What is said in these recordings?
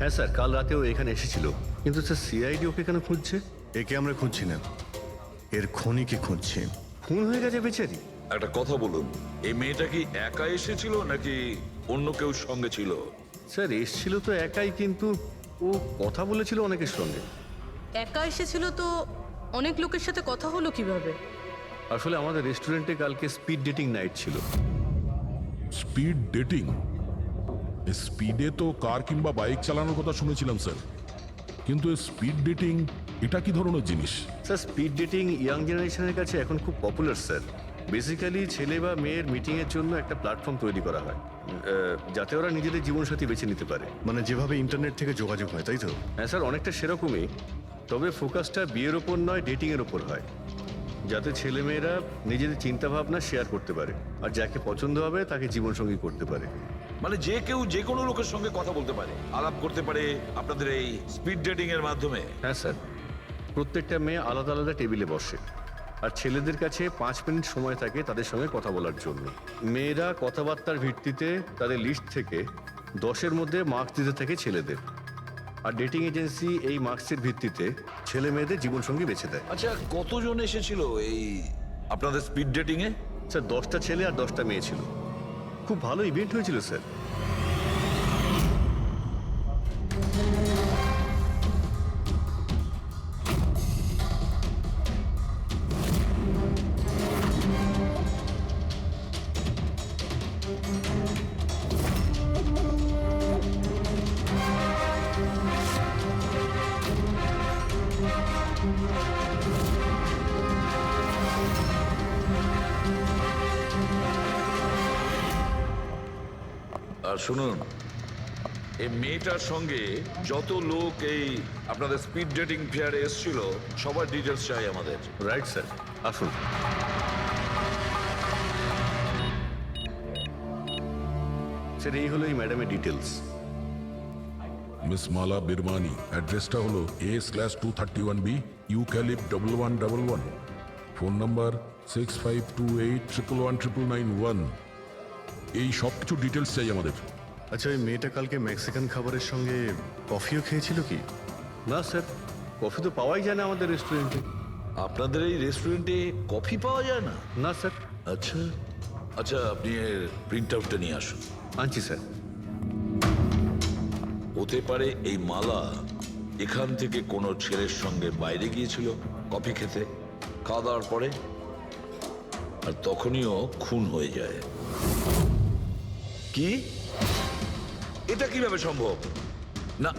হ্যাঁ স্যার, কাল রাতেও এখানে এসেছিল, কিন্তু স্যার সিআইডি ওকে কেন খুঁজছে? একে আমরা খুঁজছি না, এর খনিকে খুঁজছি। খুন হয়ে গেছে বেচারি। একটা কথা বলুন, এই মেয়েটা কি একা এসেছিল নাকি অন্য কেউ সঙ্গে ছিল? স্যার এসছিল তো একাই, কিন্তু ও কথা বলেছিল অনেকের সঙ্গে। একা এসেছিল তো অনেক লোকের সাথে কথা হলো কিভাবে? আসলে আমাদের রেস্টুরেন্টে কালকে স্পিড ডেটিং নাইট ছিল। Speed dating? স্পিডে তো কার কিংবা বাইক চালানোর কথা শুনেছিলাম স্যার, কিন্তু স্পিড ডেটিং এটা কি ধরনের জিনিস? স্যার স্পিড ডেটিং ইয়াং জেনারেশনের কাছে এখন খুব পপুলার স্যার। বেসিক্যালি ছেলে বা মেয়ের মিটিংয়ের জন্য একটা প্ল্যাটফর্ম তৈরি করা হয়, যাতে ওরা নিজেদের জীবনসাথী বেছে নিতে পারে। মানে যেভাবে ইন্টারনেট থেকে যোগাযোগ হয়, তাই তো? হ্যাঁ স্যার, অনেকটা সেরকমই, তবে ফোকাসটা বিয়ের ওপর নয়, ডেটিংয়ের ওপর হয়, যাতে ছেলেমেয়েরা নিজেদের চিন্তাভাবনা শেয়ার করতে পারে আর যাকে পছন্দ হবে তাকে জীবনসঙ্গী করতে পারে। মানে যে কেউ যে কোনো লোকের সঙ্গে কথা বলতে পারে, আলাপ করতে পারে আপনাদের এই স্পিড ডেটিং এর মাধ্যমে? হ্যাঁ স্যার, প্রত্যেকটা মেয়ে আলাদা আলাদা টেবিলে বসে, আর ছেলেদের কাছে 5 মিনিট সময় থাকে তাদের সঙ্গে কথা বলার জন্য। মেয়েরা কথাবার্তার ভিত্তিতে তাদের লিস্ট থেকে 10-এর মধ্যে মার্কস দিতে থাকে ছেলেদের, আর ডেটিং এজেন্সি এই মার্কসের ভিত্তিতে ছেলে মেয়েদের জীবনসঙ্গী বেছে দেয়। আচ্ছা, কতজন এসেছিল এই আপনাদের স্পিড ডেটিং এ? স্যার 10টা ছেলে আর 10টা মেয়ে ছিল। খুব ভালো ইভেন্ট হয়েছিল স্যার। আর শুনুন, এই মেয়েটার সঙ্গে যত লোক এই আপনাদের স্পিড ডেটিং ফেয়ারে এসেছিল সবার ডিটেলস চাই আমাদের। রাইট স্যার, আসুন। স্যার এই হলো এই ম্যাডামের ডিটেলস। মিস মালা বিরমানি, অ্যাড্রেসটা হলো A/231B ইউক্যালিপ 1111, ফোন নাম্বার 6528119991। এই সব কিছু ডিটেলস চাই আমাদের। আচ্ছা, ওই মেয়েটা কালকে মেক্সিকান খাবারের সঙ্গে কফিও খেয়েছিল কি? না স্যার, কফি তো পাওয়াই যায় না আমাদের রেস্টুরেন্টে। আপনাদের এই রেস্টুরেন্টে কফি পাওয়া যায় না? না স্যার। আচ্ছা আচ্ছা, আপনি এর প্রিন্ট আউটটা নিয়ে আসুন। আনছি স্যার। হতে পারে এই মালা এখান থেকে কোনো ছেলের সঙ্গে বাইরে গিয়েছিল কফি খেতে, খাওয়া দাওয়ার পরে, আর তখনই ও খুন হয়ে যায়। কি? এটা কিভাবে সম্ভব? না,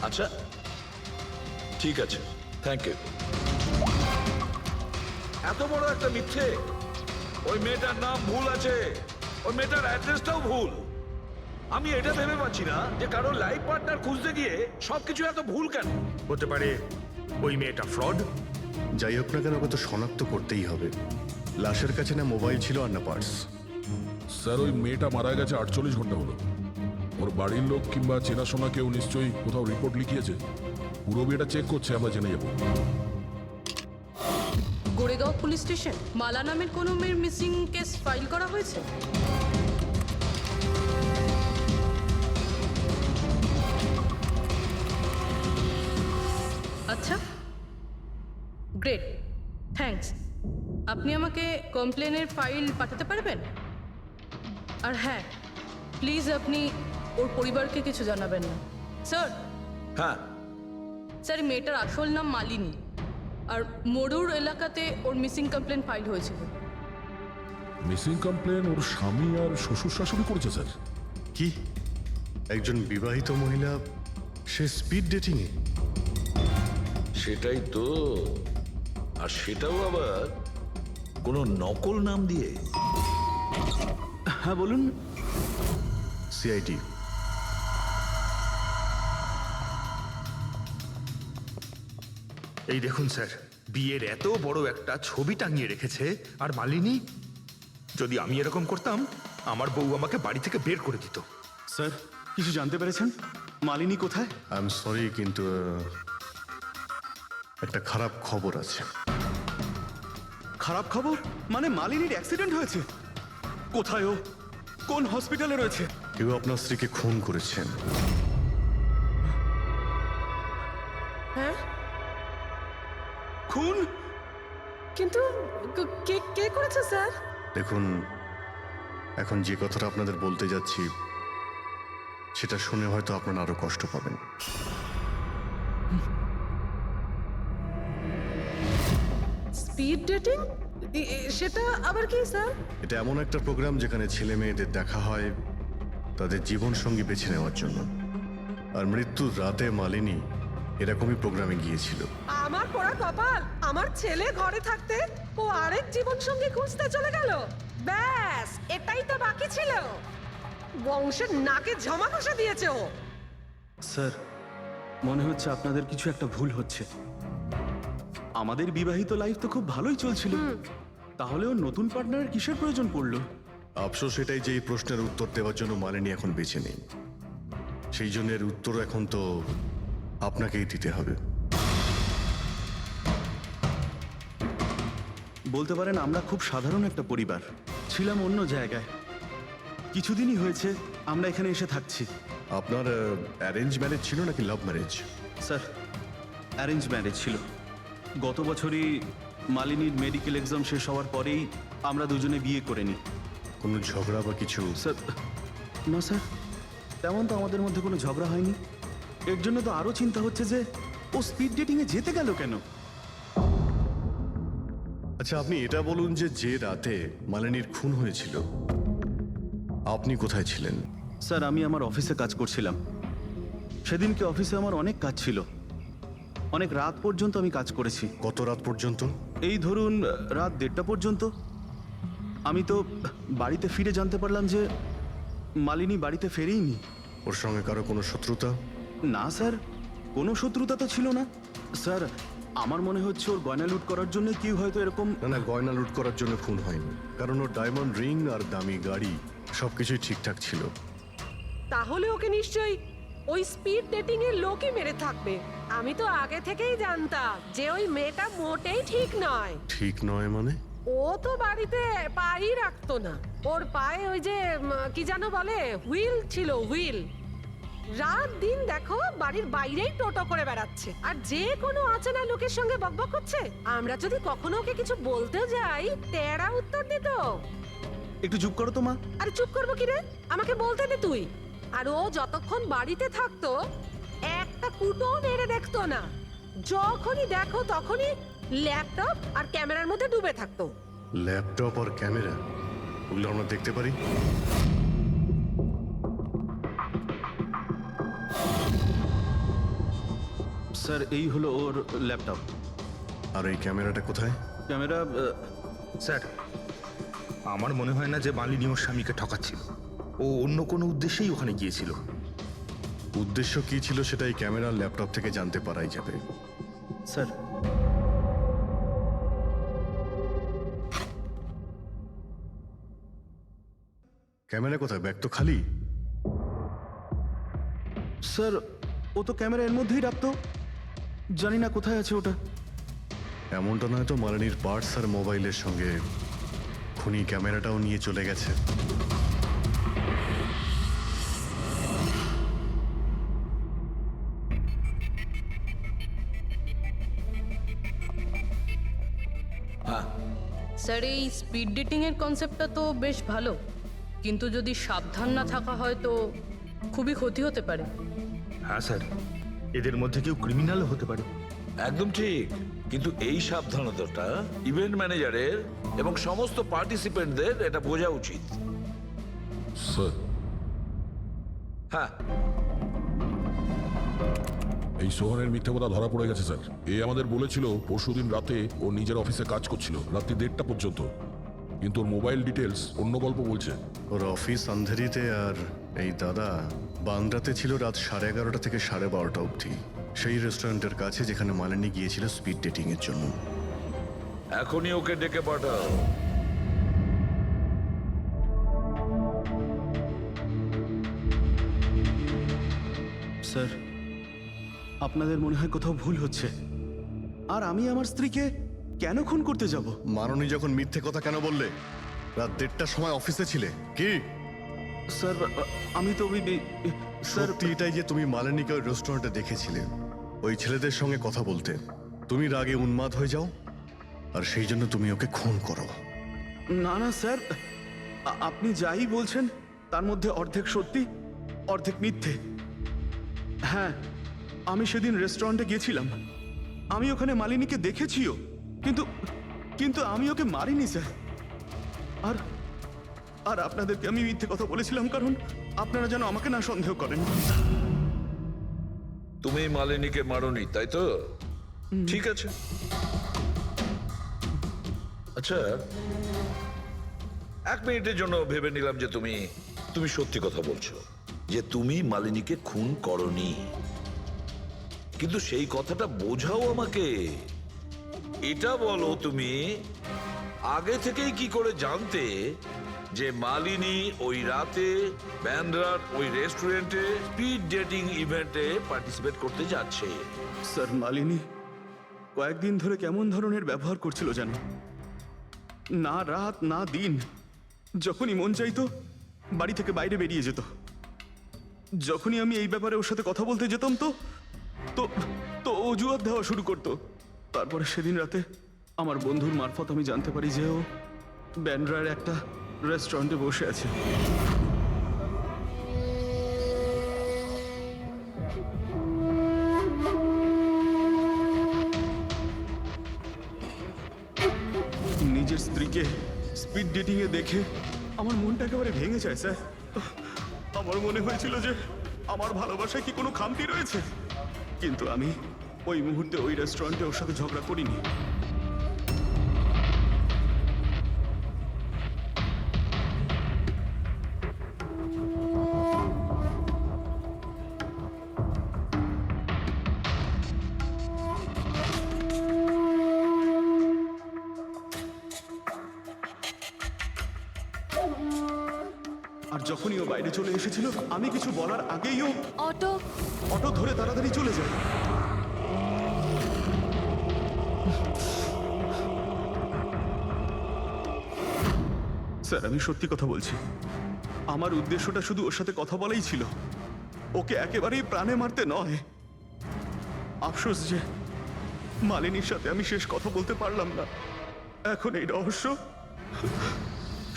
আচ্ছা ঠিক আছে, থ্যাংক ইউ। এত বড় একটা মিথ্যে! ওই মেয়েটার নাম ভুল আছে, ওই মেয়েটার অ্যাড্রেসটাও ভুল। আমি এটা ভেবে পাচ্ছি না যে কারো লাইফ পার্টনার খুঁজতে গিয়ে সবকিছু এত ভুল কেন? হতে পারে ওই মেয়েটা ফ্রড। যাই হোক না কেন, ওকে তো শনাক্ত করতেই হবে। লাশের কাছে না মোবাইল ছিল আর না পার্স। স্যার ওই মেয়েটা মারা গেছে 48 ঘন্টা হলো। ওর বাড়ির লোক কিংবা চেনাশোনা কেউ নিশ্চয়ই কোথাও রিপোর্ট লিখিয়েছে। পুরো বিয়েটা চেক করছে, আমরা জেনে যাবো। গোরেগাঁও পুলিশ স্টেশন মালা নামের কোনো মেয়ের মিসিং কেস ফাইল করা হয়েছে? আচ্ছা, গ্রেট, থ্যাঙ্কস। আপনি আমাকে কমপ্লেনের ফাইল পাঠাতে পারবেন? আর হ্যাঁ, প্লিজ আপনি ওর পরিবারকে কিছু জানাবেন না। স্যার, হ্যাঁ, স্যার এই মেয়েটার আসল নাম মালিনী, আর মরুর এলাকাতে ওর মিসিং কমপ্লেন ফাইল হয়েছিল। মিসিং কমপ্লেন ওর স্বামী আর শ্বশুর শাশুড়ি করেছে স্যার। কি? একজন বিবাহিত মহিলা, সে স্পিড ডেটিং এ? সেটাই তো, আর সেটাও আবার কোনো নকল নাম দিয়ে। হ্যাঁ বলুন। সিআইডি। এই দেখুন স্যার, বিয়ের এত বড় একটা ছবি টাঙিয়ে রেখেছে, আর মালিনী। যদি আমি এরকম করতাম, আমার বউ আমাকে বাড়ি থেকে বের করে দিত। স্যার, কিছু জানতে পেরেছেন? মালিনী কোথায়? আই এম সরি, কিন্তু একটা খারাপ খবর আছে। খারাপ খবর? মানে মালিনীর অ্যাক্সিডেন্ট হয়েছে? কোথায় ও? কোন হসপিটালে রয়েছে? কেউ আপনার স্ত্রীকে খুন করেছেন। হ্যাঁ, খুন? কিন্তু কে কে করেছে স্যার? দেখুন, এখন যে কথাটা আপনাদের বলতে যাচ্ছি সেটা শুনে হয়তো আপনারা আরো কষ্ট পাবেন। Speed dating? সেটা আবার কি স্যার? এটা এমন একটা প্রোগ্রাম যেখানে ছেলে মেয়েদের দেখা হয় তাদের জীবন সঙ্গী বেছে নেওয়ার জন্য। আর মৃত্যুর রাতে মালিনী এরকমই প্রোগ্রামে গিয়েছিল। আমার পোড়া কপাল, আমার ছেলে ঘরে থাকতে ও আরেক জীবন সঙ্গী খুঁজতে চলে গেল। ব্যাস, এটাই তো বাকি ছিল। বংশের নাকে ঝমা কষা দিয়েছে ও। স্যার, মনে হচ্ছে আপনাদের কিছু একটা ভুল হচ্ছে। আমাদের বিবাহিত লাইফ তো খুব ভালোই চলছিল, তাহলে ওর নতুন পার্টনারের কিসের প্রয়োজন পড়লো? আফসোস এটাই যে এই প্রশ্নের উত্তর দেওয়ার জন্য মালিনী এখন বেঁচে নেই। সেই জন্য এর উত্তর এখন তো আপনাকেই দিতে হবে। বলতে পারেন আমরা খুব সাধারণ একটা পরিবার, ছিলাম অন্য জায়গায়। কিছুদিনই হয়েছে আমরা এখানে এসে থাকছি। আপনার অ্যারেঞ্জ ম্যারেজ ছিল নাকি love marriage? Sir, arrange marriage ছিল। গত বছরই মালিনীর মেডিকেল এক্সাম শেষ হওয়ার পরেই আমরা দুজনে বিয়ে করে নিই। কোনো ঝগড়া বা কিছু? স্যার, না স্যার, তেমন তো আমাদের মধ্যে কোনো ঝগড়া হয়নি। এর জন্য তো আরও চিন্তা হচ্ছে যে ও স্পিড ডেটিংয়ে যেতে গেল কেন। আচ্ছা, আপনি এটা বলুন যে রাতে মালিনীর খুন হয়েছিল আপনি কোথায় ছিলেন? স্যার, আমি আমার অফিসে কাজ করছিলাম। সেদিনকে অফিসে আমার অনেক কাজ ছিল, অনেক রাত পর্যন্ত আমি কাজ করেছি। কত রাত পর্যন্ত? এই ধরুন রাত 1:30 পর্যন্ত। আমি তো বাড়িতে ফিরে জানতে পারলাম যে মালিনী বাড়িতে ফেরেইনি। ওর সঙ্গে কারো কোনো শত্রুতা? না স্যার, কোনো শত্রুতা তো ছিল না। স্যার, আমার মনে হচ্ছে ওর গয়না লুট করার জন্য কেউ হয়তো এরকম। না, গয়না লুট করার জন্য খুন হয়নি, কারণ ওর ডায়মন্ড রিং আর দামি গাড়ি সবকিছুই ঠিকঠাক ছিল। তাহলে ওকে নিশ্চয়ই ওই স্পিড ডেটিং এর লোকই মেরে থাকবে। আমি তো আগে থেকেই জানতাম যে ওই মেয়েটা মোটেই ঠিক নয়। ঠিক নয় মানে? ও তো বাড়িতে পাই রাখতো না। ওর পায়ে ওই যে কি যেন বলে, হুইল ছিল, হুইল। রাত দিন দেখো বাড়ির বাইরেই টোটো করে বেড়াচ্ছে, আর যে কোনো অচেনা লোকের সঙ্গে বকবক করছে। আমরা যদি কখনো ওকে কিছু বলতেও যাই, তেরা উত্তর দিত। একটু চুপ করো তো মা। আরে চুপ করবো কি রে, আমাকে বলতে দে তুই। আর ও যতক্ষণ বাড়িতে থাকতো একটা কুটো মেরে দেখতো না। যখনই দেখো তখনই ল্যাপটপ আর ক্যামেরার মধ্যে ডুবে থাকতো। ল্যাপটপ আর ক্যামেরা, ওগুলো আমরা দেখতে পারি? স্যার, এই হলো ওর ল্যাপটপ। আর এই ক্যামেরাটা কোথায়? ক্যামেরা স্যার, আমার মনে হয় না যে মালিনী ওর স্বামীকে ঠকাচ্ছিল। ও অন্য কোনো উদ্দেশ্যেই ওখানে গিয়েছিল। উদ্দেশ্য কি ছিল সেটা এই ক্যামেরার ল্যাপটপ থেকে জানতে পারাই যাবে। স্যার, ক্যামেরা কোথায়? ব্যাগ তো খালি। স্যার, ও তো ক্যামেরা এর মধ্যেই রাখতো, জানি না কোথায় আছে ওটা। এমনটা নয় তো মালিনীর পার্টস আর মোবাইলের সঙ্গে খুনি ক্যামেরাটাও নিয়ে চলে গেছে? স্যার, এই স্পিড ডেটিং এর কনসেপ্টটা তো বেশ ভালো, কিন্তু যদি সাবধান না থাকা হয় তো খুবই ক্ষতি হতে পারে। হ্যাঁ স্যার, এদের মধ্যে কেউ ক্রিমিনালও হতে পারে। একদম ঠিক, কিন্তু এই সাবধানতাটা ইভেন্ট ম্যানেজারের এবং সমস্ত পার্টিসিপেন্টদের এটা বোঝা উচিত। স্যার, হ্যাঁ, এই সোহনের মিথ্যে কথা ধরা পড়ে গেছে স্যার। এ আমাদের বলেছিল পরশুদিন রাতে ও নিজের অফিসে কাজ করছিল রাত্রি 1:30 পর্যন্ত, কিন্তু ওর মোবাইল ডিটেলস অন্য গল্প বলছে। ওর অফিস আন্ধেরিতে আর এই দাদা বান্দ্রাতে ছিল রাত 11:30 থেকে 12:30 অবধি, সেই রেস্টুরেন্টের কাছে যেখানে মালিনী গিয়েছিল স্পিড ডেটিং এর জন্য। এখনই ওকে ডেকে পাঠাও। স্যার, আপনাদের মনে হয় কোথাও ভুল হচ্ছে। আর আমি আমার স্ত্রীকে কেন খুন করতে যাব? মাননী যখন মিথ্যে কথা কেন বললে? রাত 1:30টার সময় অফিসে ছিলে কি? স্যার আমি তো স্যার সত্যি এটাই যে তুমি মালিনীকে ওই রেস্টুরেন্টে দেখেছিলে ওই ছেলেদের সঙ্গে কথা বলতে, তুমি রাগে উন্মাদ হয়ে যাও আর সেই জন্য তুমি ওকে খুন করো। না না স্যার, আপনি যাই বলছেন তার মধ্যে অর্ধেক সত্যি অর্ধেক মিথ্যে। হ্যাঁ, আমি সেদিন রেস্টুরেন্টে গিয়েছিলাম, আমি ওখানে মালিনীকে দেখেছিও, কিন্তু কিন্তু আমি ওকে মারিনি স্যার। আর আর আপনাদেরকে আমি মিথ্যে কথা বলেছিলাম কারণ আপনারা যেন আমাকে না সন্দেহ করেন। তুমি মালিনীকে মারোনি তাই তো? ঠিক আছে। আচ্ছা, 1 মিনিটের জন্য ভেবে নিলাম যে তুমি সত্যি কথা বলছো, যে তুমি মালিনীকে খুন করনি, কিন্তু সেই কথাটা বোঝাও আমাকে। এটা বলো, তুমি আগে থেকেই কি করে জানতে যে মালিনী ওই রাতে ব্যান্ড্রার ওই রেস্টুরেন্টে স্পিড ডেটিং ইভেন্টে পার্টিসিপেট করতে যাচ্ছে? স্যার মালিনী কয়েকদিন ধরে কেমন ধরনের ব্যবহার করছিল জানো? না রাত না দিন, যখনই মন চাইতো বাড়ি থেকে বাইরে বেরিয়ে যেত। যখনই আমি এই ব্যাপারে ওর সাথে কথা বলতে যেতাম তো তো তো অজুহাত দেওয়া শুরু করতো। তারপরে সেদিন রাতে আমার বন্ধুর মারফত আমি জানতে পারি যে ও ব্যান্ড্রার একটা রেস্টুরেন্টে বসে আছে। নিজের স্ত্রীকে স্পিড ডেটিং এ দেখে আমার মনটা একেবারে ভেঙে যায় স্যার। আমার মনে হয়েছিল যে আমার ভালোবাসায় কি কোনো খামতি রয়েছে, কিন্তু আমি ওই মুহূর্তে ওই রেস্টুরেন্টে ওর সাথে ঝগড়া করিনি। আর যখনই ও বাইরে চলে এসেছিল আমি কিছু বলার আগেই ও অটো ধরে তাড়াতাড়ি চলে যায়। স্যার আমি সত্যি কথা বলছি, আমার উদ্দেশ্যটা শুধু ওর সাথে কথা বলাই ছিল, ওকে একেবারেই প্রাণে মারতে নয়। আফসোস যে মালিনীর সাথে আমি শেষ কথা বলতে পারলাম না। এখন এই রহস্য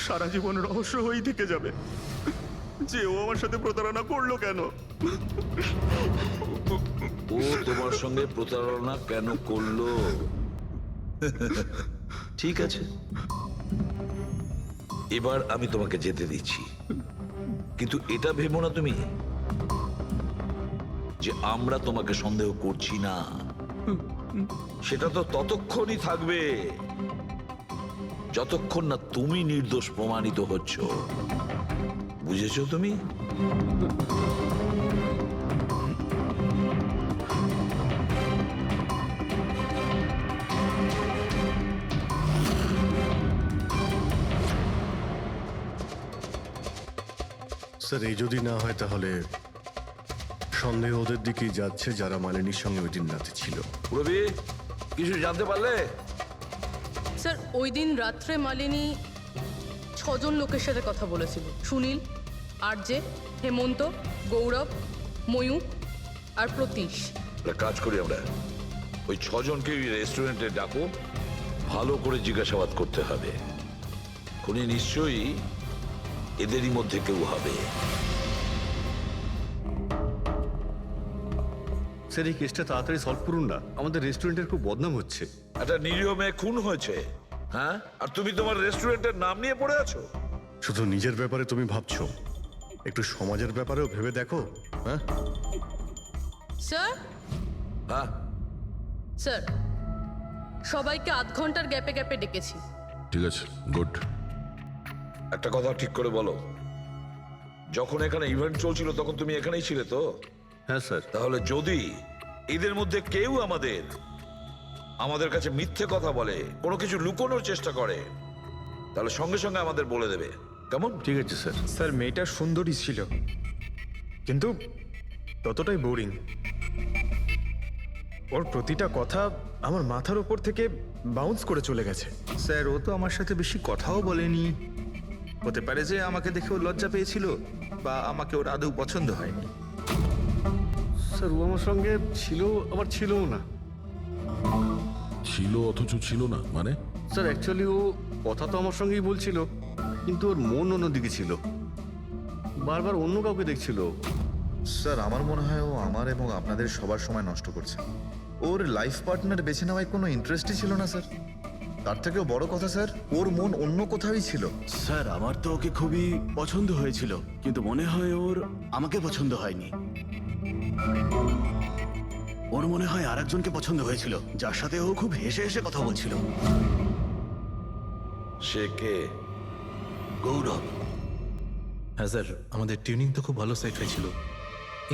সারা জীবন রহস্য হয়েই থেকে যাবে যে ও আমার সাথে প্রতারণা করলো কেন। ও তোমার সঙ্গে প্রতারণা কেন করলো? ঠিক আছে, এবার আমি তোমাকে যেতে দিচ্ছি, কিন্তু এটা ভেবো না তুমি যে আমরা তোমাকে সন্দেহ করছি না। সেটা তো ততক্ষণই থাকবে যতক্ষণ না তুমি নির্দোষ প্রমাণিত হচ্ছ। বুঝেছো তুমি? স্যার এই যদি না হয় তাহলে সন্দেহ ওদের দিকেই যাচ্ছে যারা মালিনীর সঙ্গে ওই দিন রাতে ছিল। রবি, কিছু জানতে পারলে? স্যার ওই দিন রাত্রে মালিনী 6 জন লোকের সাথে কথা বলেছিল। সুনীল, আরজে, হেমন্ত, গৌরব, ময়ূক আর প্রতীশ। একটা কাজ করি আমরা, ওই 6 জনকে রেস্টুরেন্টে ডাকো, ভালো করে জিজ্ঞাসাবাদ করতে হবে। খুনি নিশ্চয়ই এদেরই মধ্যে কেউ হবে। স্যার এই কেসটা তাড়াতাড়ি সলভ করুন না, আমাদের রেস্টুরেন্টের খুব বদনাম হচ্ছে। একটা নিরীহ মেয়ে খুন হয়েছে, হ্যাঁ, আর তুমি তোমার রেস্টুরেন্টের নাম নিয়ে পড়ে আছো। শুধু নিজের ব্যাপারে তুমি ভাবছো, একটু সমাজের ব্যাপারেও ভেবে দেখো। হ্যাঁ স্যার, হ্যাঁ, স্যার সবাইকে আধ ঘন্টার গ্যাপে গ্যাপে ডেকেছি। ঠিক আছে, গুড। একটা কথা ঠিক করে বলো, যখন এখানে ইভেন্ট চলছিল তখন তুমি এখানেই ছিলে তো? হ্যাঁ স্যার। তাহলে যদি এদের মধ্যে কেউ আমাদের কাছে মিথ্যে কথা বলে, কোনো কিছু লুকোনোর চেষ্টা করে, তাহলে সঙ্গে সঙ্গে আমাদের বলে দেবে, কেমন? ঠিক আছে স্যার। স্যার মেয়েটা সুন্দরী ছিল, কিন্তু ততটাই বোরিং। ওর প্রতিটা কথা আমার মাথার উপর থেকে বাউন্স করে চলে গেছে। স্যার ও তো আমার সাথে বেশি কথাও বলেনি, হতে পারে যে আমাকে দেখে ও লজ্জা পেয়েছিল, বা আমাকে ওর আদৌ পছন্দ হয়নি। স্যার ও আমার সঙ্গে ছিল আবার ছিলও না। ছিল অথচ ছিল না মানে? স্যার অ্যাকচুয়ালি ও কথা তো আমার সঙ্গেই বলছিল, কিন্তু ওর মন অন্যদিকে ছিল, বারবার অন্য কাউকে দেখছিল। স্যার আমার মনে হয় ও আমার এবং আপনাদের সবার সময় নষ্ট করছে। ওর লাইফ পার্টনার বেছে নেওয়ায় কোনো ইন্টারেস্টই ছিল না স্যার। তার থেকেও বড় কথা স্যার, ওর মন অন্য কোথাওই ছিল। স্যার আমার তো ওকে খুবই পছন্দ হয়েছিল, কিন্তু মনে হয় ওর আমাকে পছন্দ হয়নি। ওর মনে হয় আরেকজনকে পছন্দ হয়েছিল, যার সাথে ও খুব হেসে হেসে কথা বলছিল। সে কে? গৌরব। হ্যাঁ স্যার, আমাদের টিউনিং তো খুব ভালো সেট হয়েছিল।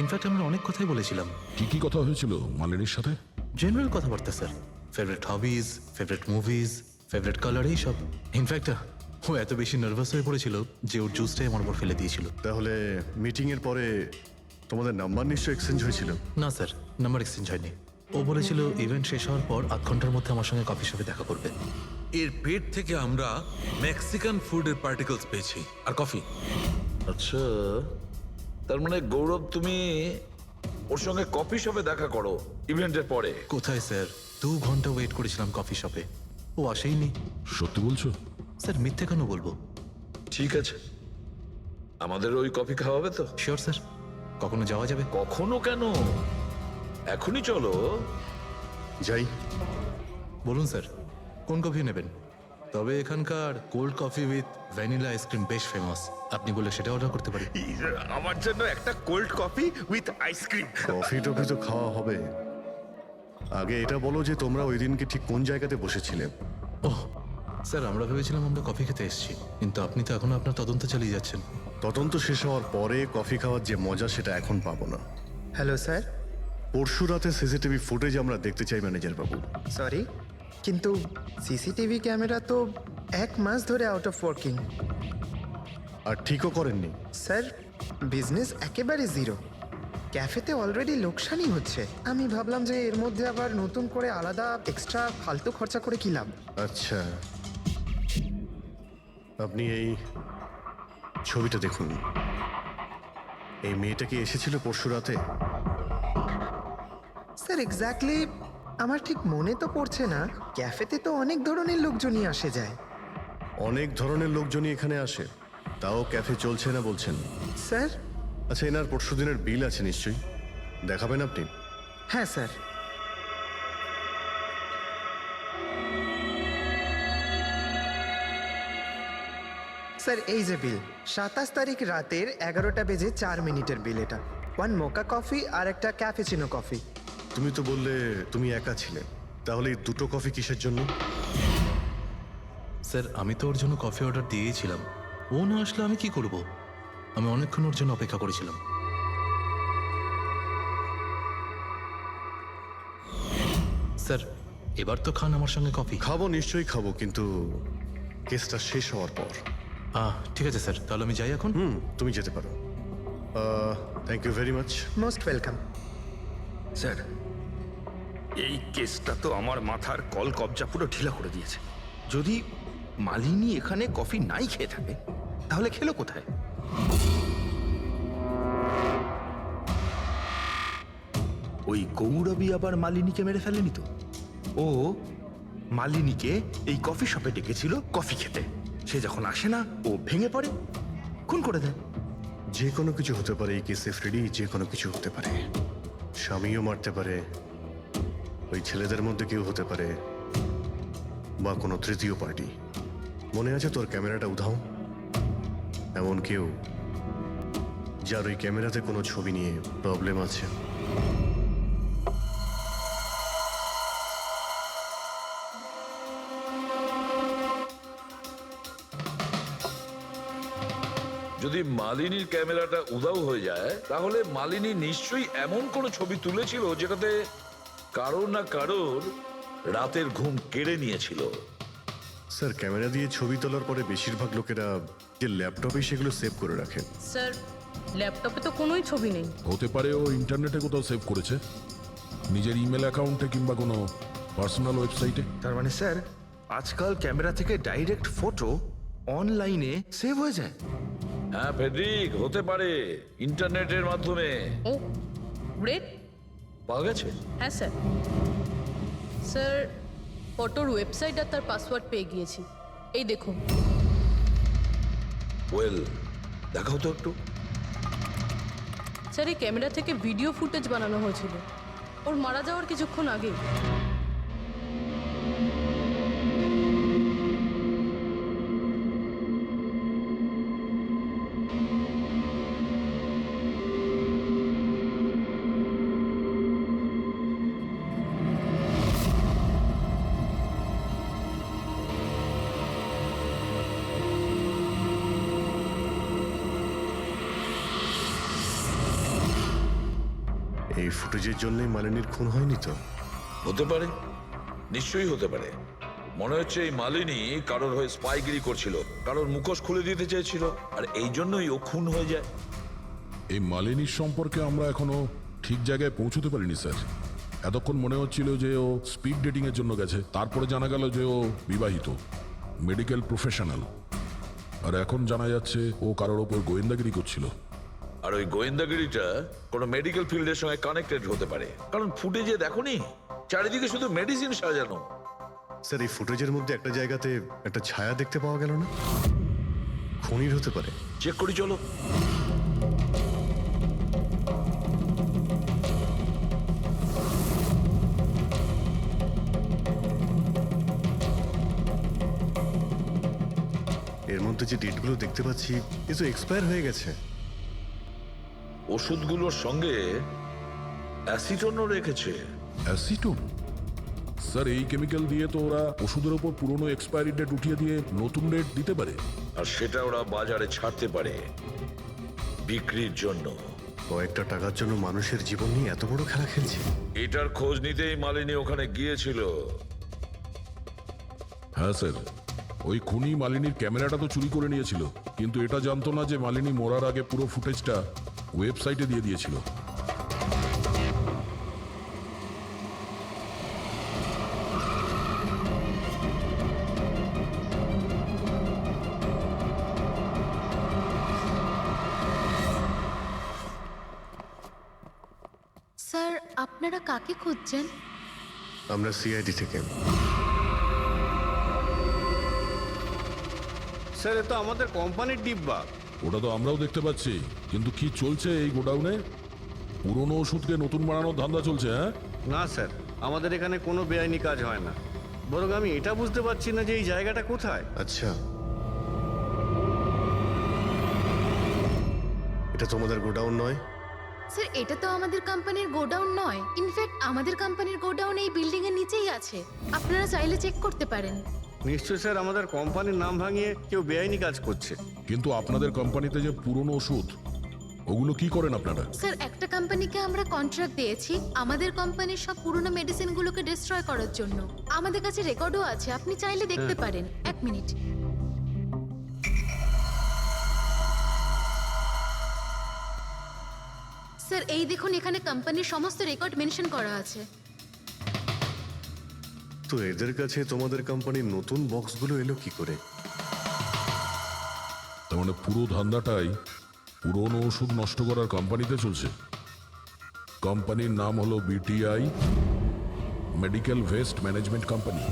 ইনফ্যাক্ট আমরা অনেক কথাই বলেছিলাম। কি কি কথা হয়েছিল মালিনীর সাথে? জেনারেল কথাবার্তা sir, favourite hobbies, favourite movies, favourite colour, এইসব। ইনফ্যাক্ট ও এত বেশি নার্ভাস হয়ে পড়েছিল যে ওর জুসটাই আমার উপর ফেলে দিয়েছিল। তাহলে মিটিং এর পরে তোমাদের নাম্বার নিশ্চয়ই এক্সচেঞ্জ হয়েছিল? না স্যার, নাম্বার এক্সচেঞ্জ হয়নি। ও বলেছিল ইভেন্ট শেষ হওয়ার পর 8 ঘন্টার মধ্যে আমার সঙ্গে কফি শপে দেখা করবে। এর পেট থেকে আমরা মেক্সিকান ফুডের পার্টিকেলস পেয়েছি আর কফি। আচ্ছা, তার মানে গৌরব তুমি ওর সঙ্গে কফি শপে দেখা করো ইভেন্টের পরে? কোথায় স্যার, 2 ঘন্টা ওয়েট করেছিলাম কফি শপে, ও আসেইনি। সত্যি বলছো? স্যার মিথ্যে কেন বলবো? ঠিক আছে, আমাদের ওই কফি খাওয়াবে তো? শিওর স্যার, কখনো যাওয়া যাবে? কখনো কেন, এখনই চলো। যাই। বলুন স্যার, কোন কফি নেবেন? তবে এখানকার cold coffee with vanilla ice cream বেশ ফেমাস, আপনি বলে সেটা অর্ডার করতে পারি। আমার জন্য একটা cold coffee with ice cream. Coffee toffee তো খাওয়া হবে, আগে এটা বলো যে তোমরা ওই দিনকে ঠিক কোন জায়গাতে বসেছিলে? ওহ স্যার, আমরা ভেবেছিলাম আমরা কফি খেতে এসেছি, কিন্তু আপনি তো এখনো আপনার তদন্ত চালিয়ে যাচ্ছেন। তদন্ত শেষ হওয়ার পরে কফি খাওয়ার যে মজা সেটা এখন পাবো না। Hello sir. পরশু রাতে সিসিটিভি ফুটেজ আমরা দেখতে চাই ম্যানেজার বাবু। সরি, কিন্তু সিসিটিভি ক্যামেরা তো 1 মাস ধরে আউট অফ ওয়ার্কিং। আর ঠিকও করেননি? স্যার বিজনেস একেবারে জিরো, ক্যাফেতে অলরেডি লোকসানই হচ্ছে। আমি ভাবলাম যে এর মধ্যে আবার নতুন করে আলাদা এক্সট্রা ফালতু খরচা করে কি লাভ। আচ্ছা, আপনি এই ছবিটা দেখুন। এই মেয়েটা কি এসেছিল পরশু রাতে? স্যার এক্স্যাক্টলি আমার ঠিক মনে তো পড়ছে না। ক্যাফেতে তো অনেক ধরনের লোকজনই আসে যায়। অনেক ধরনের লোকজনই এখানে আসে, তাও ক্যাফে চলছে না বলছেন? স্যার আচ্ছা, এনার পরশু দিনের বিল আছে নিশ্চয়ই, দেখাবেন আপনি? হ্যাঁ স্যার। স্যার এই যে বিল, 27 তারিখ রাতের 11টা বেজে 4 মিনিটের বিল এটা। 1 মোকা কফি আর একটা ক্যাফেচিনো কফি। তুমি তো বললে তুমি একা ছিলে, তাহলে এই দুটো কফি কিসের জন্য? স্যার আমি তো ওর জন্য কফি অর্ডার দিয়েছিলাম, ও না আসলে আমি কি করব? আমি অনেকক্ষণ ওর জন্য অপেক্ষা করেছিলাম। স্যার এবার তো খান আমার সঙ্গে কফি। খাবো, নিশ্চয়ই খাবো, কিন্তু কেসটা শেষ হওয়ার পর। ঠিক আছে স্যার, তাহলে আমি যাই এখন। তুমি যেতে পারো। Thank you very much. Most welcome. Sir এই কেসটা তো আমার মাথার কল কবজা পুরো ঢিলা করে দিয়েছে। যদি মালিনী এখানে কফি নাই খেয়ে থাকে, তাহলে খেলো কোথায়? ওই গৌরবী আবার মালিনীকে মেরে ফেলেনি তো? ও মালিনীকে এই কফি শপে ডেকেছিল কফি খেতে, সে যখন আসে না ও ভেঙে পড়ে, খুন করে দেয়। যে কোনো কিছু হতে পারে এই কেসে ফ্রেডি, যে কোনো কিছু হতে পারে। স্বামীও মারতে পারে, ওই ছেলেদের মধ্যে কেউ হতে পারে, বা কোনো তৃতীয় পার্টি। মনে আছে তোর ক্যামেরাটা উধাও? এমন কেউ যার ওই ক্যামেরাতে কোনো ছবি নিয়ে প্রবলেম আছে। যদি মালিনীর ক্যামেরাটা উধাও হয়ে যায়, তাহলে মালিনী নিশ্চয়ই এমন কোনো ছবি তুলেছিল যেটাতে কারোর না কারোর রাতের ঘুম কেড়ে নিয়েছিল। স্যার ক্যামেরা দিয়ে ছবি তোলার পরে বেশিরভাগ লোকেরা যে ল্যাপটপে সেগুলো সেভ করে রাখেন। স্যার ল্যাপটপে তো কোনোই ছবি নেই। হতে পারে ও ইন্টারনেটে কোথাও সেভ করেছে, নিজের ইমেল অ্যাকাউন্টে কিংবা কোনো পার্সোনাল ওয়েবসাইটে। তার মানে স্যার আজকাল ক্যামেরা থেকে ডাইরেক্ট ফটো অনলাইনে সেভ হয়ে যায়? হ্যাঁ ফেডরিক, হতে পারে ইন্টারনেটের মাধ্যমে। ও গ্রেট। পাওয়া গেছে? হ্যাঁ স্যার। স্যার ফটোর ওয়েবসাইট আর তার পাসওয়ার্ড পেয়ে গিয়েছি। এই দেখুন। ওয়েল, দেখাও তো একটু। স্যার এই ক্যামেরা থেকে ভিডিও ফুটেজ বানানো হয়েছিল ওর মারা যাওয়ার কিছুক্ষণ আগে। এই ফুটেজের জন্যই মালিনীর খুন হয়নি তো? হতে পারে, নিশ্চয়ই হতে পারে। মনে হচ্ছে এই মালিনী কারোর হয়ে স্পাইগিরি করছিল, কারোর মুখোশ খুলে দিতে চেয়েছিল, আর এই জন্যই ও খুন হয়ে যায়। এই মালিনীর সম্পর্কে আমরা এখনো ঠিক জায়গায় পৌঁছতে পারিনি স্যার। এতক্ষণ মনে হচ্ছিল যে ও স্পিড ডেটিং এর জন্য গেছে, তারপরে জানা গেল যে ও বিবাহিত, মেডিকেল প্রফেশনাল, আর এখন জানা যাচ্ছে ও কারোর ওপর গোয়েন্দাগিরি করছিল। আর ওই গোয়েন্দাগিরিটা কোনো মেডিকেল ফিল্ডের সঙ্গে কানেক্টেড হতে পারে, কারণ ফুটেজে দেখোনি চারিদিকে শুধু মেডিসিন সাজানো। স্যার এই ফুটেজের মধ্যে একটা জায়গাতে একটা ছায়া দেখতে পাওয়া গেল না? খুনির হতে পারে। চেক করি চলো। এর মধ্যে যে ডেটগুলো দেখতে পাচ্ছি এ তো এক্সপায়ার হয়ে গেছে। ওষুধগুলোর সঙ্গে অ্যাসিটনও রেখেছে। অ্যাসিটোন? স্যার এই কেমিক্যাল দিয়ে তো ওরা ওষুধের ওপর পুরনো এক্সপায়ারি ডেট উঠিয়ে দিয়ে নতুন ডেট দিতে পারে, আর সেটা ওরা বাজারে ছাড়তে পারে বিক্রির জন্য। কয়েকটা টাকার জন্য মানুষের জীবন নিয়ে এত বড় খেলা খেলছে। এটার খোঁজ নিতেই মালিনী ওখানে গিয়েছিল। হ্যাঁ স্যার, ওই খুনি মালিনীর ক্যামেরাটা তো চুরি করে নিয়েছিল, কিন্তু এটা জানতো না যে মালিনী মরার আগে পুরো ফুটেজটা ওয়েবসাইটে দিয়ে দিয়েছিল। স্যার আপনারা কাকে খুঁজছেন? আমরা সিআইডি থেকে। স্যার এ তো আমাদের কোম্পানির ডিব্বা। ওটা তো আমরাও দেখতে পাচ্ছি, কিন্তু কি চলছে এই গোডাউনে? পুরনো ওষুধকে নতুন বানানোর ধান্দা চলছে? হ্যাঁ না স্যার, আমাদের এখানে কোনো বেআইনি কাজ হয় না। বরং আমি এটা বুঝতে পারছি না যে এই জায়গাটা কোথায়। আচ্ছা, এটা তোমাদের গোডাউন নয়? স্যার এটা তো আমাদের কোম্পানির গোডাউন নয়। ইনফ্যাক্ট আমাদের কোম্পানির গোডাউন এই বিল্ডিং এর নিচেই আছে, আপনারা চাইলে চেক করতে পারেন। নিশ্চয়ই স্যার আমাদের কোম্পানির নাম ভাঙিয়ে কেউ বেআইনি কাজ করছে। কিন্তু আপনাদের কোম্পানিতে যে পুরনো ওষুধ, ওগুলো কি করেন আপনারা? স্যার একটা কোম্পানিকে আমরা কন্ট্রাক্ট দিয়েছি আমাদের কোম্পানির সব পুরনো মেডিসিনগুলোকে ডিস্ট্রয় করার জন্য। আমাদের কাছে রেকর্ডও আছে, আপনি চাইলে দেখতে পারেন। এক মিনিট। স্যার এই দেখুন, এখানে কোম্পানির সমস্ত রেকর্ড মেনশন করা আছে। তো এদের কাছে তোমাদের কোম্পানির নতুন বক্সগুলো এলো কি করে? তার মানে পুরো ধান্দাটাই পুরনো ওষুধ নষ্ট করার কোম্পানিতে চলছে। কোম্পানির নাম হলো BTI, medical waste management company.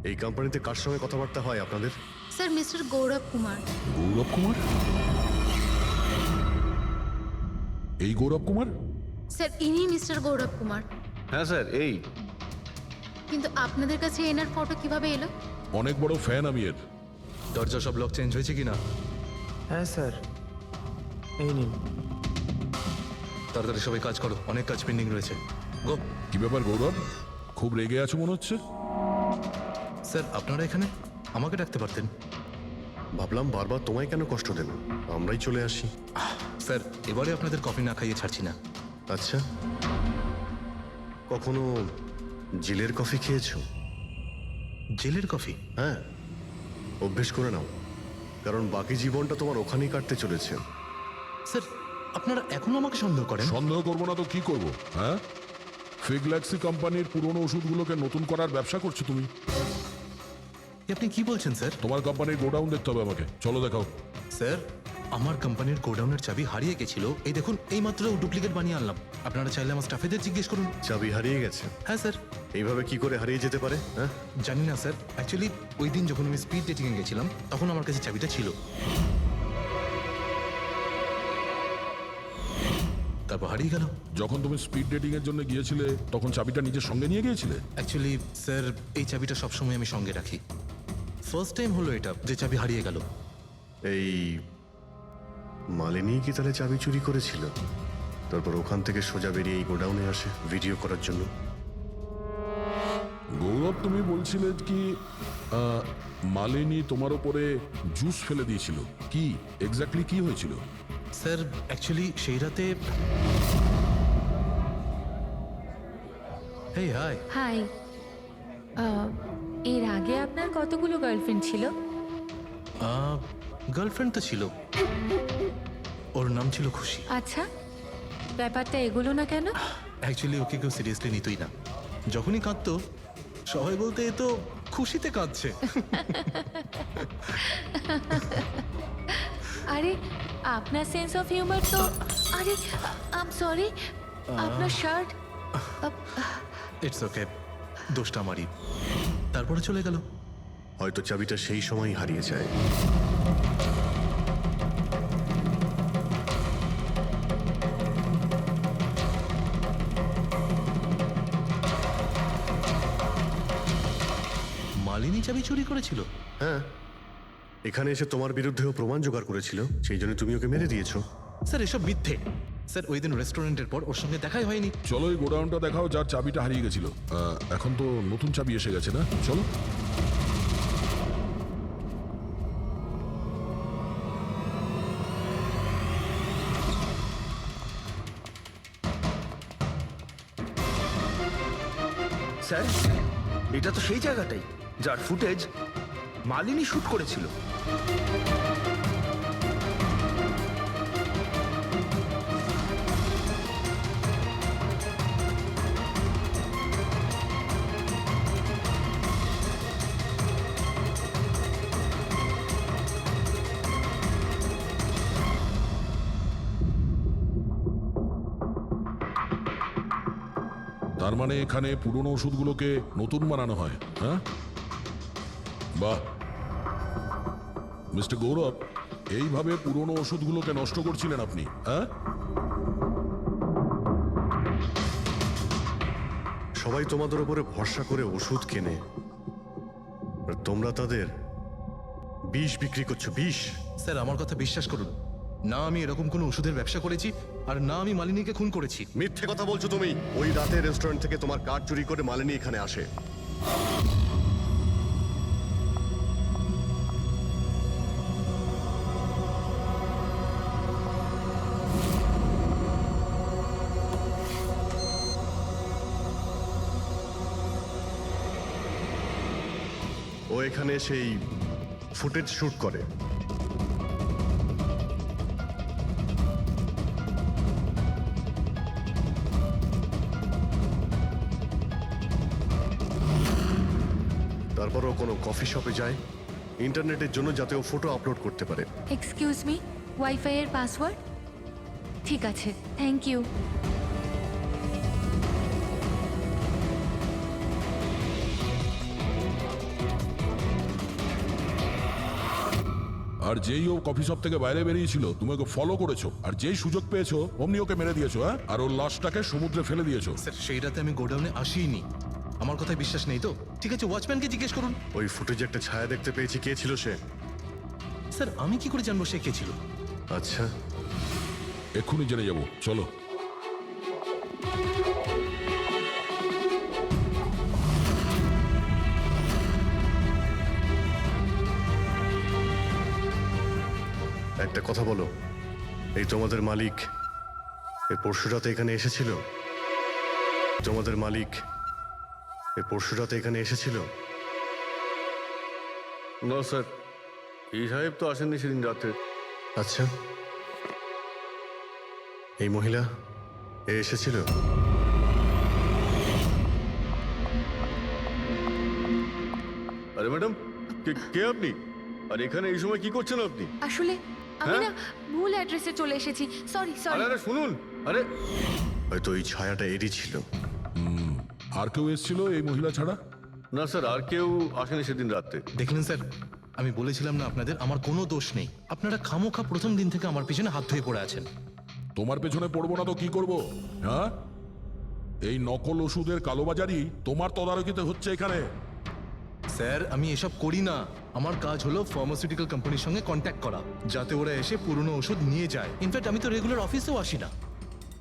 এই কোম্পানিতে কার সঙ্গে কথাবার্তা হয় আপনাদের? স্যার মিস্টার গৌরব কুমার। গৌরব কুমার? এই গৌরব কুমার? স্যার ইনি মিস্টার গৌরব কুমার। হ্যাঁ স্যার এই। কিন্তু আপনাদের কাছে এনার ফটো কিভাবে এলো? অনেক বড় ফ্যান আমি এর। দরজা সব লক চেঞ্জ হয়েছে কিনা? হ্যাঁ স্যার, এই নিন। তাড়াতাড়ি সবাই কাজ করো, অনেক কাজ পেন্ডিং রয়েছে। গো। কি ব্যাপার গৌরব, খুব রেগে আছো মনে হচ্ছে? স্যার আপনারা এখানে? আমাকে ডাকতে পারতেন। ভাবলাম বারবার তোমায় কেন কষ্ট দেব, আমরাই চলে আসি। স্যার এবারে আপনাদের কফি না খাইয়ে ছাড়ছি না। আচ্ছা, কখনো জেলের কফি খেয়েছো? জেলের কফি? হ্যাঁ, অভ্যেস করে নাও, কারণ বাকি জীবনটা তোমার ওখানেই কাটতে চলেছে। স্যার আপনারা এখনো আমাকে সন্দেহ করেন? সন্দেহ করবো না তো কি করব? হ্যাঁ, ফিগল্যাক্সি কোম্পানির পুরনো ওষুধগুলোকে নতুন করার ব্যবসা করছো তুমি। আপনি কি বলছেন স্যার? তোমার কোম্পানির গোডাউন দেখতে হবে আমাকে, চলো দেখাও। স্যার, আমার কোম্পানির গোডাউনের চাবি হারিয়ে গেছিল। এই দেখুন, এই মাত্র ডুপ্লিকেট বানিয়ে আনলাম। আপনারা চাইলে আমার স্টাফেদের জিজ্ঞেস করুন। চাবি হারিয়ে গেছে? হ্যাঁ স্যার। এইভাবে কি করে হারিয়ে যেতে পারে? হ্যাঁ, জানি না স্যার, অ্যাকচুয়ালি ওই দিন যখন আমি স্পিড ডেটিংয়ে গেছিলাম তখন আমার কাছে চাবিটা ছিল। তারপর হারিয়ে গেল। যখন তুমি স্পিড ডেটিং এর জন্য গিয়েছিলে তখন চাবিটা নিজের সঙ্গে নিয়ে গিয়েছিলে? অ্যাকচুয়ালি স্যার, এই চাবিটা সবসময় আমি সঙ্গে রাখি। ফার্স্ট টাইম হলো এটা যে চাবি হারিয়ে গেল। এই মালিনী কি তাহলে চাবি চুরি করেছিল, তারপর ওখান থেকে সোজা বেরিয়ে এই গোডাউনে আসে ভিডিও করার জন্য? গৌরব, তুমি বলছিলে কি মালিনী তোমার ওপরে জুস ফেলে দিয়েছিল? কি এক্স্যাক্টলি কি হয়েছিল? স্যার, অ্যাকচুয়ালি সেই রাতে হেই হাই। হাই, এর আগে আপনার কতগুলো গার্লফ্রেন্ড ছিল? গার্লফ্রেন্ড তো ছিল, ওর নাম ছিল খুশি। আচ্ছা, ব্যাপারটা এগুলো না কেন? অ্যাকচুয়ালি ওকে কেউ সিরিয়াসলি নিতই না। যখনই কাঁদতো সবাই বলতে এ তো খুশিতে কাঁদছে। আরে, আপনার সেন্স অফ হিউমার তো... আরে, আই এম সরি, আপনার শার্ট... ইটস ওকে, দোষটা আমারই। তারপরে চলে গেল। হয়তো চাবিটা সেই সময় হারিয়ে যায়। মালিনী চাবি চুরি করেছিল? হ্যাঁ, এখানে এসে তোমার বিরুদ্ধেও প্রমাণ জোগাড় করেছিল, সেই জন্য তুমি ওকে মেরে দিয়েছো। স্যার, এসব মিথ্যে। স্যার, ওই দিন রেস্টুরেন্টের পর ওর সঙ্গে দেখাই হয়নি। চলো এই গোডাউনটা দেখাও যার চাবিটা হারিয়ে গেছিল। এখন তো নতুন চাবি এসে গেছে না? চলো। স্যার, এটা তো সেই জায়গাটাই যার ফুটেজ মালিনী শুট করেছিল। তার মানে এখানে পুরনো ওষুধগুলোকে নতুন বানানো হয়? হ্যাঁ, বাহ। মিস্টার গৌরব, এইভাবে পুরনো ওষুধগুলোকে নষ্ট করছিলেন আপনি? হ্যাঁ, সবাই তোমাদের উপরে ভরসা করে ওষুধ কেনে, আর তোমরা তাদের বিষ বিক্রি করছো। বিষ? স্যার, আমার কথা বিশ্বাস করুন, না আমি এরকম কোনো ওষুধের ব্যবসা করেছি, আর না আমি মালিনীকে খুন করেছি। মিথ্যে কথা বলছো তুমি। ওই রাতে রেস্টুরেন্ট থেকে তোমার কার্ড চুরি করে মালিনী এখানে আসে। ও এখানে সেই ফুটেজ শুট করে। তারপর ও কোনো কফি শপে যায় ইন্টারনেটের জন্য, যাতে ও ফটো আপলোড করতে পারে। এক্সকিউজ মি, ওয়াইফাই এর পাসওয়ার্ড? ঠিক আছে, থ্যাংক ইউ। আর যেই ও কফি শপ থেকে বাইরে বেরিয়েছিল তুমি ওকে ফলো করেছো, আর যেই সুযোগ পেয়েছো অমনি ওকে মেরে দিয়েছো। হ্যাঁ, আর ওর লাশটাকে সমুদ্রে ফেলে দিয়েছো। স্যার, সেই রাতে আমি গোডাউনে আসিনি। আমার কথায় বিশ্বাস নেই তো? ঠিক আছে, ওয়াচম্যানকে জিজ্ঞেস করুন। ওই ফুটেজে একটা ছায়া দেখতে পেয়েছি, কে ছিল সে? স্যার, আমি কি করে জানবো সে কে ছিল? আচ্ছা, এক্ষুনি জেনে যাবো, চলো। একটা কথা বলো, এই তোমাদের মালিক এই পরশুরাতে এখানে এসেছিল? তোমাদের মালিক এই পরশুরাতে এখানে এসেছিল? না স্যার, এই সাহেব তো আসেননি সেদিন রাতে। আচ্ছা, এই মহিলা এ এসেছিল? আরে ম্যাডাম, কে আপনি? আর এখানে এই সময় কি করছেন আপনি? আসলে আমি হ্যাঁ? না ভুল অ্যাড্রেসে চলে এসেছি, সরি আরে সরি। আরে শুনুন, আরে হয়তো ওই ছায়াটা এরই ছিল। আর কেউ এসেছিল এই মহিলা ছাড়া? না স্যার, আর কেউ আসেনি সেদিন রাতে। দেখলেন স্যার, আমি বলেছিলাম না আপনাদের আমার কোনো দোষ নেই। আপনারা খামোখা প্রথম দিন থেকে আমার পিছনে হাত ধুয়ে পড়ে আছেন। তোমার পেছনে পড়বো না তো কি করব? হ্যাঁ, এই নকল ওষুধের কালোবাজারি তোমার তদারকিতে হচ্ছে এখানে। স্যার, আমি এসব করি না। আমার কাজ হলো ফার্মাসিউটিক্যাল কোম্পানির সঙ্গে কন্ট্যাক্ট করা, যাতে ওরা এসে পুরনো ওষুধ নিয়ে যায়। ইনফ্যাক্ট আমি তো রেগুলার অফিসেও আসি না।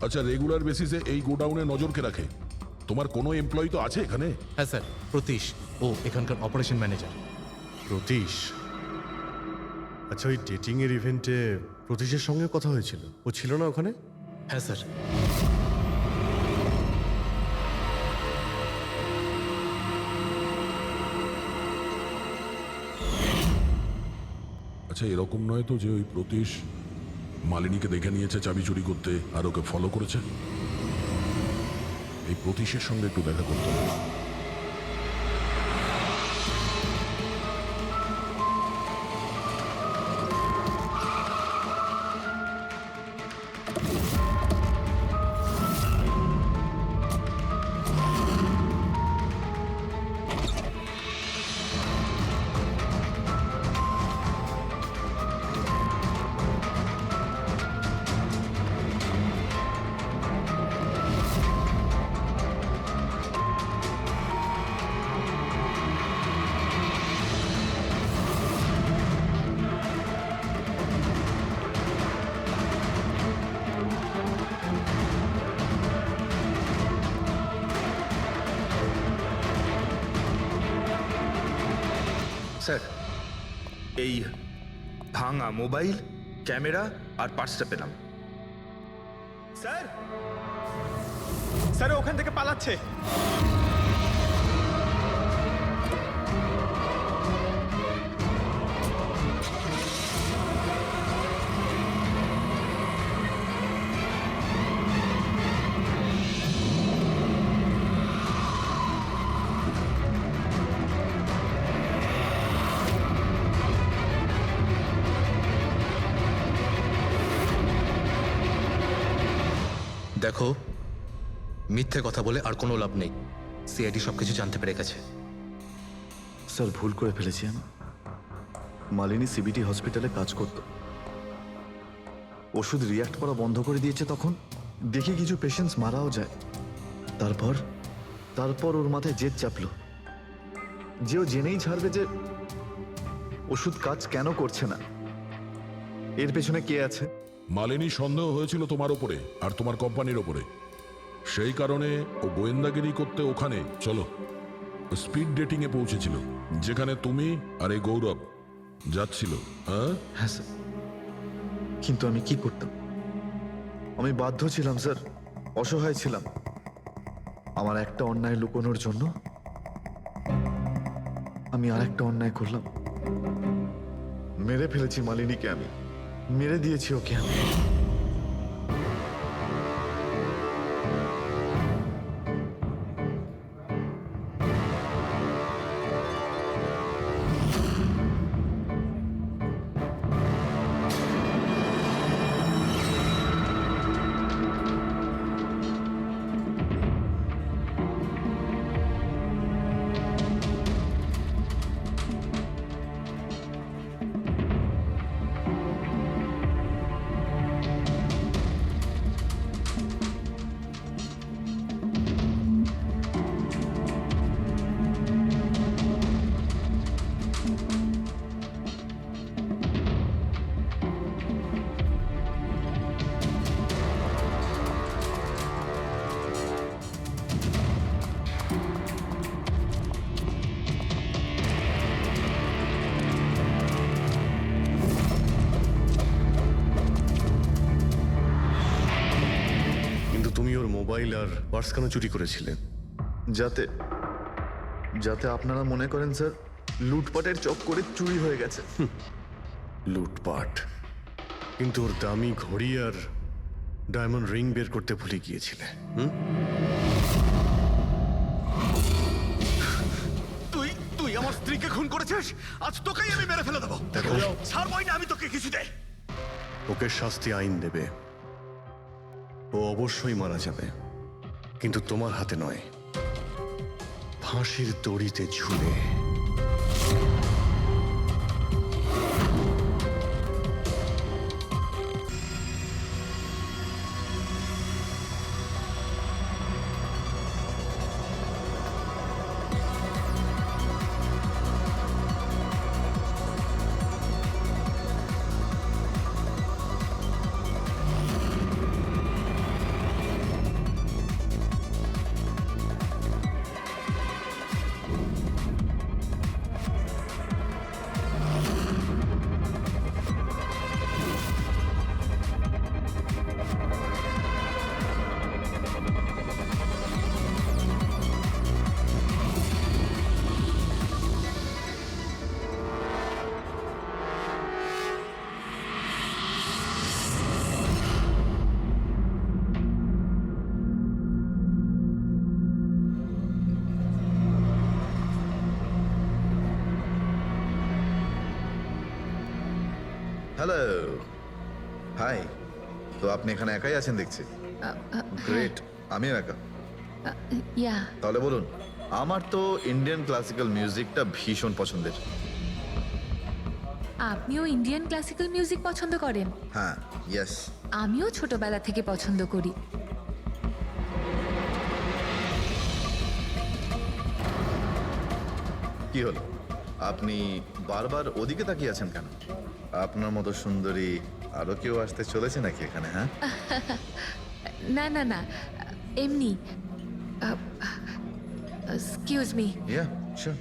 আচ্ছা, রেগুলার বেসিসে এই গোডাউনে নজর কে রাখে? তোমার কোনো এমপ্লয়ি তো আছে এখানে? হ্যাঁ স্যার, প্রতীশ, ও এখানকার অপারেশন ম্যানেজার। প্রতীশ? আচ্ছা, ওই ডেটিং এর ইভেন্টে প্রতীশের সঙ্গে কথা হয়েছিল? ও ছিল না ওখানে? হ্যাঁ স্যার। আচ্ছা, এরকম নয় তো যে ওই প্রতীশ মালিনীকে দেখে নিয়েছে চাবি চুরি করতে আর ওকে ফলো করেছে? এই প্রতীশের সঙ্গে একটু দেখা করতে হবে। স্যার, এই ভাঙা মোবাইল, ক্যামেরা আর পার্সটা পেলাম। স্যার, স্যার ও ওখান থেকে পালাচ্ছে। দেখো, মিথ্যে কথা বলে আর কোনো লাভ নেই। সিআইডি সবকিছু জানতে পেরে গেছে। স্যার, ভুল করে ফেলেছি আমি। মালিনী সিবিটি হসপিটালে কাজ করত। ওষুধ রিয়াক্ট করা বন্ধ করে দিয়েছে তখন দেখি কিছু পেশেন্টস মারাও যায়। তারপর ওর মাথায় জেদ চাপলো যে ও জেনেই ছাড়বে যে ওষুধ কাজ কেন করছে না, এর পেছনে কে আছে। মালিনী সন্দেহ হয়েছিল তোমার ওপরে আর তোমার কোম্পানির ওপরে। সেই কারণে ও গোয়েন্দাগিরি করতে ওখানে চলো স্পিড ডেটিং এ পৌঁছেছিল, যেখানে তুমি আর এই গৌরব যাচ্ছিল। হ্যাঁ হ্যাঁ স্যার, কিন্তু আমি কি করতাম? আমি বাধ্য ছিলাম স্যার, অসহায় ছিলাম। আমার একটা অন্যায় লুকোনোর জন্য আমি আর একটা অন্যায় করলাম। মেরে ফেলেছি মালিনীকে, আমি মেরে দিয়েছি ওকে আমি। মোবাইল আর পার্স কেন চুরি করেছিলেন? যাতে যাতে আপনারা মনে করেন স্যার লুটপাটের চক্করে চুরি হয়ে গেছে। লুটপাট? কিন্তু ওর দামি ঘড়ি আর ডায়মন্ড রিং বের করতে ভুলে গিয়েছিলে। তুই আমার স্ত্রীকে খুন করেছিস, আজ তোকেই আমি মেরে ফেলে দেবো। দেখো ছাড়বই না আমি তোকে কিছুতে। ওকে শাস্তি আইন দেবে, ও অবশ্যই মারা যাবে, কিন্তু তোমার হাতে নয়, ফাঁসির দড়িতে ঝুলে। Hello, hi. তো আপনি এখানে একাই আছেন দেখছি। গ্রেট, আমিও একা। ইয়া তাহলে বলুন, আমার তো ইন্ডিয়ান ক্লাসিক্যাল মিউজিকটা ভীষণ পছন্দের। আপনিও ইন্ডিয়ান ক্লাসিক্যাল মিউজিক পছন্দ করেন? হ্যাঁ, ইয়েস। আমিও ছোটবেলা থেকে পছন্দ করি। কি হলো, আপনি বারবার ওদিকে তাকিয়ে আছেন কেন? আপনার মতো সুন্দরী আরো কেউ আসতে চলেছে নাকি এখানে? হ্যাঁ, না না না, এমনি। Excuse me. Yeah sure.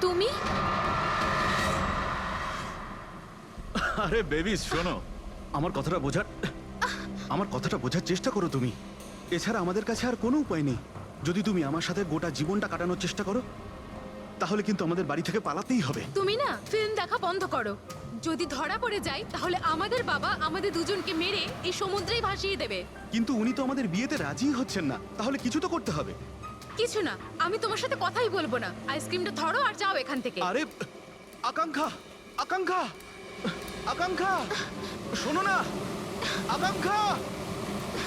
তুমি? আরে বেবি শোনো, আমার কথাটা বোঝার চেষ্টা করো তুমি। এছাড়া আমাদের কাছে আর কোনো উপায় নেই। যদি তুমি আমার সাথে গোটা জীবনটা কাটানোর চেষ্টা করো, তাহলে কিন্তু আমাদের বাড়ি থেকে পালাতেই হবে। তুমি না ফিল্ম দেখা বন্ধ করো। যদি ধরা পড়ে যায় তাহলে আমাদের বাবা আমাদের দুজনকে মেরে এই সমুদ্রেই ভাসিয়ে দেবে। কিন্তু উনি তো আমাদের বিয়েতে রাজি হচ্ছেন না, তাহলে কিছু তো করতে হবে। কিছু না, আমি তোমার সাথে কথাই বলবো না। আইসক্রিমটা ধরো আর যাও এখান থেকে। আরে আকাঙ্ক্ষা, আকাঙ্ক্ষা, আকাঙ্ক্ষা, শোনো না। আকাঙ্ক্ষা,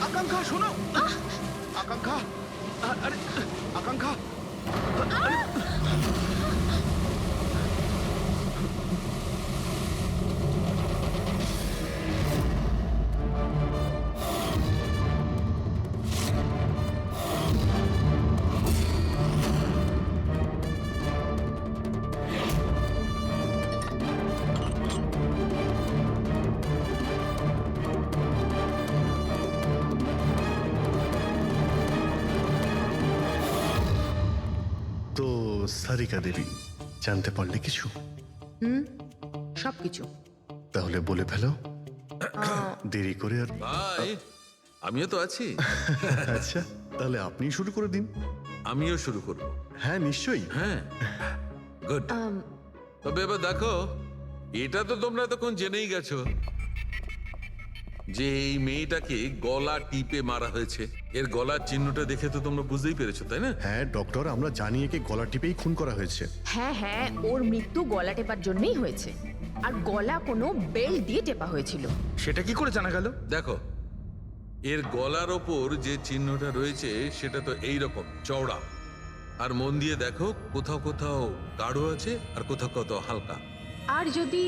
আকাঙ্ক্ষা শোনো। আকাঙ্ক্ষা, আরে আকাঙ্ক্ষা। তো সারিকা দেবী, জানতে পারলে কিছু? সবকিছু। তাহলে বলে ফেলো, দেরি করে আর। ভাই, আমিও তো আছি। আচ্ছা, তাহলে আপনি শুরু করে দিন। আমিও শুরু করব। হ্যাঁ নিশ্চয়ই। হ্যাঁ, গুড। তবে এবার দেখো, এটা তো তোমরা তখন জেনেই গেছো যে এই মেয়েটাকে গলা টিপে মারা হয়েছে। এর গলার চিহ্নটা দেখে তো তোমরা বুঝতেই পেরেছো, তাই না? হ্যাঁ ডক্টর, আমরা জানি একে গলা টিপেই খুন করা হয়েছে। হ্যাঁ হ্যাঁ, ওর মৃত্যু গলা টেপার জন্যই হয়েছে। আর গলা কোনো বেল্ট দিয়ে টেপা হয়েছিল। সেটা কি করে জানা গেল? দেখো, এর গলার ওপর যে চিহ্নটা রয়েছে সেটা তো এইরকম চওড়া। আর মন দিয়ে দেখো, কোথাও কোথাও গাঢ় আছে আর কোথাও কোথাও হালকা। আর যদি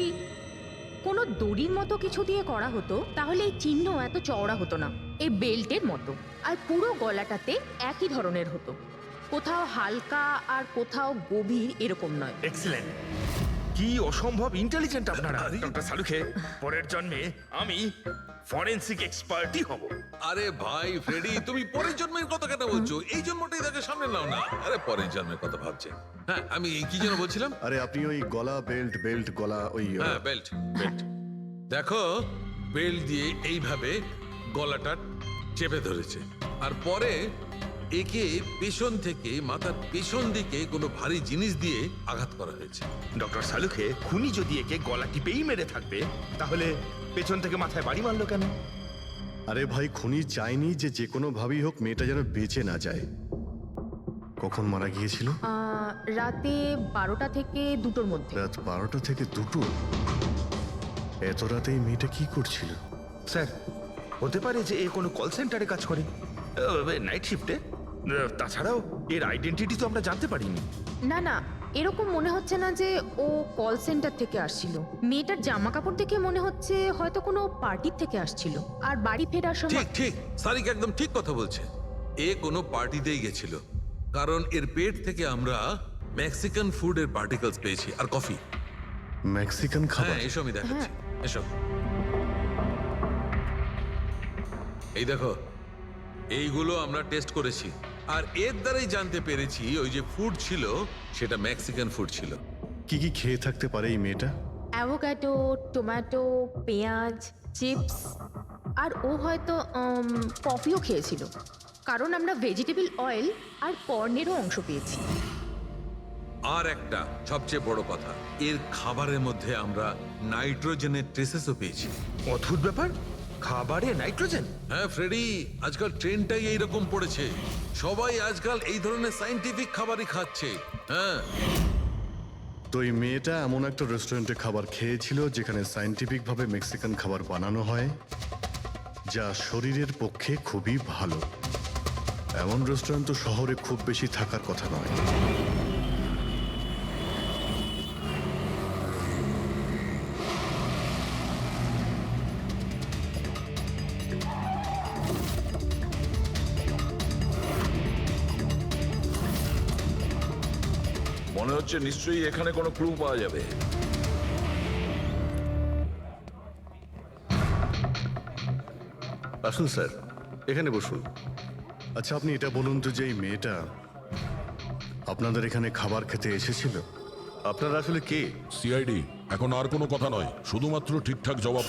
কোনো দড়ির মতো কিছু দিয়ে করা হতো তাহলে এই চিহ্ন এত চওড়া হতো না, এই বেল্টের মতো। আর পুরো গলাটাতে একই ধরনের হতো, কোথাও হালকা আর কোথাও গভীর, এরকম নয়। এক্সিলেন্ট। কি অসম্ভব ইন্টেলিজেন্ট আপনারা ডক্টর সালুখে পরের জন্মে আমি ফরেনসিক এক্সপার্টই হব। আরে ভাই ফ্রেডি, তুমি পরের জন্মের কথা কেন বলছো? এই জন্মটাই তাকে সামনে নাও না। আরে পরের জন্মের কথা ভাবছে। হ্যাঁ, আমি কি যেন বলছিলাম? আরে আপনি ওই গলা বেল্ট গলা ওই হ্যাঁ, বেল্ট। দেখো, বেল্ট দিয়ে এইভাবে গলাটা চেপে ধরেছে, আর পরে একে পেছন থেকে মাথার পেছন দিকে কোনো ভারী জিনিস দিয়ে আঘাত করা হয়েছে। ডক্টর সালুখে খুনি যদি একে গলা টিপেই মেরে থাকবে তাহলে পেছন থেকে মাথায় বাড়ি মারলো কেন? আরে ভাই, খুনি চাইনি যে যে কোনো ভাবেই হোক মেয়েটা যেন বেঁচে না যায়। কখন মারা গিয়েছিল? রাতে 12টা থেকে 2টোর মধ্যে। রাত 12টা থেকে 2টো? এত রাতে এই মেয়েটা কি করছিল? স্যার, হতে পারে যে এ কোনো কল সেন্টারে কাজ করে, নাইট শিফটে। তাছাড়াও এর আইডেন্টিটি তো আমরা জানতে পারিনি। না না, এরকম মনে হচ্ছে না যে ও কল সেন্টার থেকে আসছিল। মেয়েটার জামা কাপড় দেখে মনে হচ্ছে হয়তো কোনো পার্টির থেকে আসছিল, আর বাড়ি ফেরার সময়। ঠিক ঠিক, সারিক একদম ঠিক কথা বলছে। এ কোনো পার্টিতেই গেছিল, কারণ এর পেট থেকে আমরা মেক্সিকান ফুডের পার্টিকেলস পেয়েছি, আর কফি। মেক্সিকান খাবার? হ্যাঁ, এসব আমি দেখাচ্ছি, এসব। এই দেখো, এইগুলো আমরা টেস্ট করেছি, আর এর দ্বারাই জানতে পেরেছি ওই যে ফুড ছিল সেটা মেক্সিকান ফুড ছিল। কি কি খেয়ে থাকতে পারে এই মেয়েটা? অ্যাভোকাডো, টমেটো, পেঁয়াজ, চিপস, আর ও হয়তো কফিও খেয়েছিল, কারণ আমরা ভেজিটেবল অয়েল আর কর্নেরও অংশ পেয়েছি। আর একটা সবচেয়ে বড় কথা, এর খাবারের মধ্যে আমরা নাইট্রোজেনের ট্রেসেসও পেয়েছি। অদ্ভুত ব্যাপার, খাবারে নাইট্রোজেন? হ্যাঁ ফ্রেডি, আজকাল ট্রেন্ডটাই এইরকম পড়েছে। সবাই আজকাল এই ধরনের সায়েন্টিফিক খাবারই খাচ্ছে। হ্যাঁ, তো এই মেয়েটা এমন একটা রেস্টুরেন্টে খাবার খেয়েছিল যেখানে সায়েন্টিফিক ভাবে মেক্সিকান খাবার বানানো হয়, যা শরীরের পক্ষে খুবই ভালো। এমন রেস্টুরেন্ট তো শহরে খুব বেশি থাকার কথা নয়। মনে হচ্ছে নিশ্চয়ই এখানে কোনো ক্লু পাওয়া যাবে। আসুন স্যার, এখানে বসুন। আচ্ছা, আপনি এটা বলুন তো যে এই মেয়েটা আপনাদের এখানে খাবার খেতে এসেছিল? আপনারা আসলে কে? সিআইডি। এখন আর কোনো কথা নয়, শুধুমাত্র ঠিকঠাক জবাব